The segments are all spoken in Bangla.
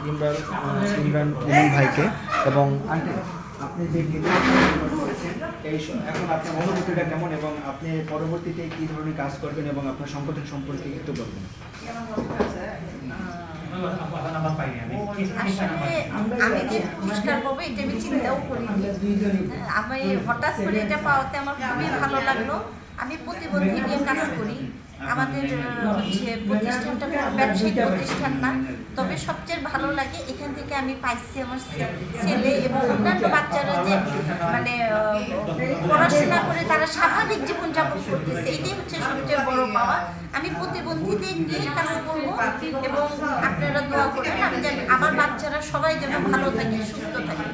ইমরান ইমরান ইমন ভাইকে এবং আন্টি আপনি যে করেছেন এখন আপনার অনুভূতিটা কেমন এবং আপনি পরবর্তীতে কী ধরনের কাজ করবেন এবং আপনার সংগঠন সম্পর্কে একটু বলবেন। আসলে আমি যে পুরস্কার পাবো এটা আমি চিন্তাও করিনি। আমি হঠাৎ করে এটা পাওয়াতে আমার খুবই ভালো লাগলো। আমি প্রতিবন্ধী নিয়ে কাজ করি। আমাদের হচ্ছে প্রতিষ্ঠানটা ব্যবসায়িক প্রতিষ্ঠান না, তবে সবচেয়ে ভালো লাগে এখান থেকে আমি পাইছি আমার ছেলে এবং অন্যান্য বাচ্চারা যে মানে পড়াশোনা করে তারা স্বাভাবিক জীবনযাপন করতেছে, এটাই হচ্ছে সবচেয়ে বড় পাওয়া। আমি প্রতিবন্ধীদের নিয়ে কাজ করবো এবং আপনারা দোয়া করবেন আমি জানি আমার বাচ্চারা সবাই যেন ভালো থাকে, সুস্থ থাকে।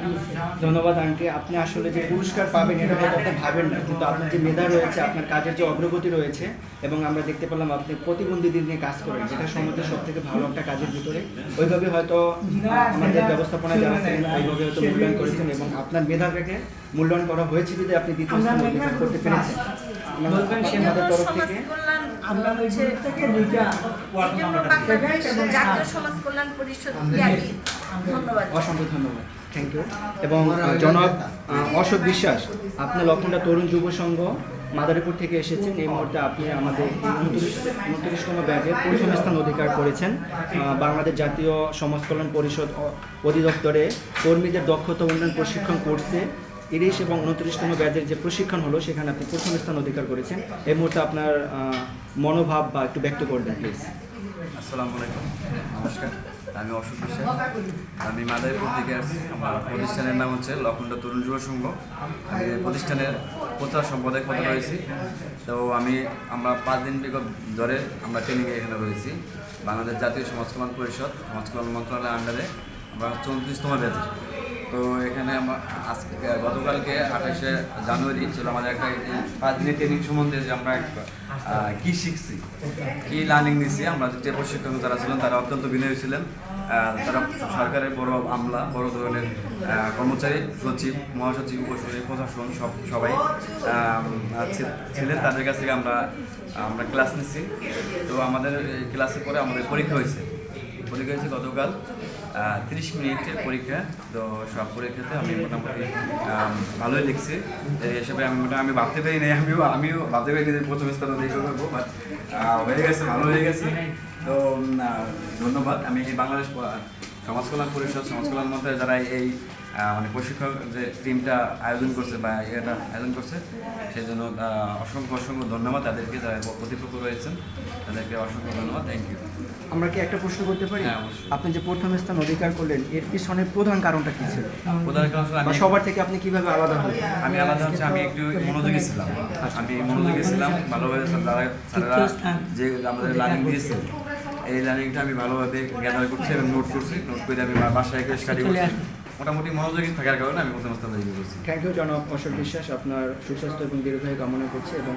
ধন্যবাদ আন্টি। আপনি আসলে যে পুরস্কার পাবেন এটা হয়তো আপনি ভাবেন না, কিন্তু আপনার যে মেধা রয়েছে, আপনার কাজের যে অগ্রগতি রয়েছে এবং আমরা দেখতে পেলাম আপনি প্রতিবন্ধীদের নিয়ে কাজ করেন, যেটা সমাজের সব থেকে ভালো একটা কাজের ভিতরে। ওইভাবে হয়তো আমাদের ব্যবস্থাপনা যারা ছিলেন ওইভাবে হয়তো মূল্যায়ন করেছেন এবং আপনার মেধাটাকে মূল্যায়ন করা হয়েছে যদি আপনি দ্বিতীয় স্থান অধিকার করতে পেরেছেন। আমাদের তরফ থেকে আমরা জাতীয় সমাজ কল্যাণ পরিষদ ধন্যবাদ, অসংখ্য ধন্যবাদ, থ্যাংক ইউ। এবং জনাব অশোক বিশ্বাস, আপনি লক্ষণটা তরুণ যুব সংঘ মাদারীপুর থেকে এসেছেন। এই মুহূর্তে আপনি আমাদের 29তম ব্যাচে প্রথম স্থান অধিকার করেছেন। বাংলাদেশ জাতীয় সমাজ কল্যাণ পরিষদ অধিদপ্তরে কর্মীদের দক্ষতা উন্নয়ন প্রশিক্ষণ কোর্সে 30 এবং 29তম ব্যাচের যে প্রশিক্ষণ হলো সেখানে আপনি প্রথম স্থান অধিকার করেছেন। এই মুহূর্তে আপনার মনোভাব বা একটু ব্যক্ত করবেন প্লিজ। আসসালামু আলাইকুম, নমস্কার। আমি অশোক বিশ্বাস, আমি মাদারীপুর থেকে আসছি। আমার প্রতিষ্ঠানের নাম হচ্ছে লক্ষণটা তরুণ যুব সংঘ। আমি প্রতিষ্ঠানের প্রচার সম্পাদক পদে রয়েছি। তো আমরা 5 দিন বিগত ধরে আমরা ট্রেনিংয়ে এখানে রয়েছি। বাংলাদেশ জাতীয় সমাজ কল্যাণ পরিষদ সমাজ কল্যাণ মন্ত্রণালয়ের আন্ডারে আমরা 34তম ব্যাচ। তো এখানে আমরা আজকে গতকালকে 28শে জানুয়ারি ছিল আমাদের একটা 5 দিনের ট্রেনিং সম্বন্ধে, যে আমরা কী শিখছি, কী লার্নিং নিচ্ছি। আমরা যে প্রশিক্ষণ যারা ছিলেন তারা অত্যন্ত বিনয়ী ছিলেন। তারা সরকারের বড় আমলা, বড় ধরনের কর্মচারী, সচিব, মহাসচিব, উপসচিব, প্রশাসন সবাই ছিলেন। তাদের কাছ থেকে আমরা ক্লাস নিচ্ছি। তো আমাদের ক্লাসের পরে আমাদের পরীক্ষা হয়েছে গতকাল 30 মিনিটের পরীক্ষা। তো সব পরীক্ষাতে আমি মোটামুটি ভালোই লিখছি। এই হিসেবে আমি ভাবতে পারি নাই, আমিও ভাবতে পারি যে প্রথম স্থান অধিকার করবো, বাট হয়ে গেছে, ভালো হয়ে গেছে। তো ধন্যবাদ। আমি এই বাংলাদেশ সমাজ কল্যাণ পরিষদ সমাজ কল্যাণ মন্ত্রণালয় যারা এই মানে প্রশিক্ষক যে টিমটা আয়োজন করছে বা এটা আয়োজন করছে, সেই জন্য অসংখ্য ধন্যবাদ তাদেরকে, যারা প্রতিপক্ষ রয়েছেন তাদেরকে অসংখ্য ধন্যবাদ, থ্যাংক ইউ। আমরা কি একটা প্রশ্ন করতে পারি? হ্যাঁ, অবশ্যই। আপনি যে প্রথম স্থান অধিকার করলেন এর পিছনে প্রধান কারণটা কি ছিল? প্রধান কারণ হচ্ছে বা সবার থেকে আপনি কিভাবে আলাদা হলেন? আমি আলাদা হচ্ছে আমি একটু মনোযোগী ছিলাম। ভালোভাবে স্যারেরা যে আমাদের লার্নিং দিয়েছে, এই লার্নিংটা আমি ভালোভাবে গ্যাদার করছি এবং নোট করে আমি বাসায় স্টাডি করছি। মোটামুটি মনোযোগী থাকার কারণে আমি প্রথম স্থান অধিকার করছি। থ্যাংক ইউ জনাব অশোক বিশ্বাস, আপনার সুস্বাস্থ্য এবং দীর্ঘায়ু কামনা করছি এবং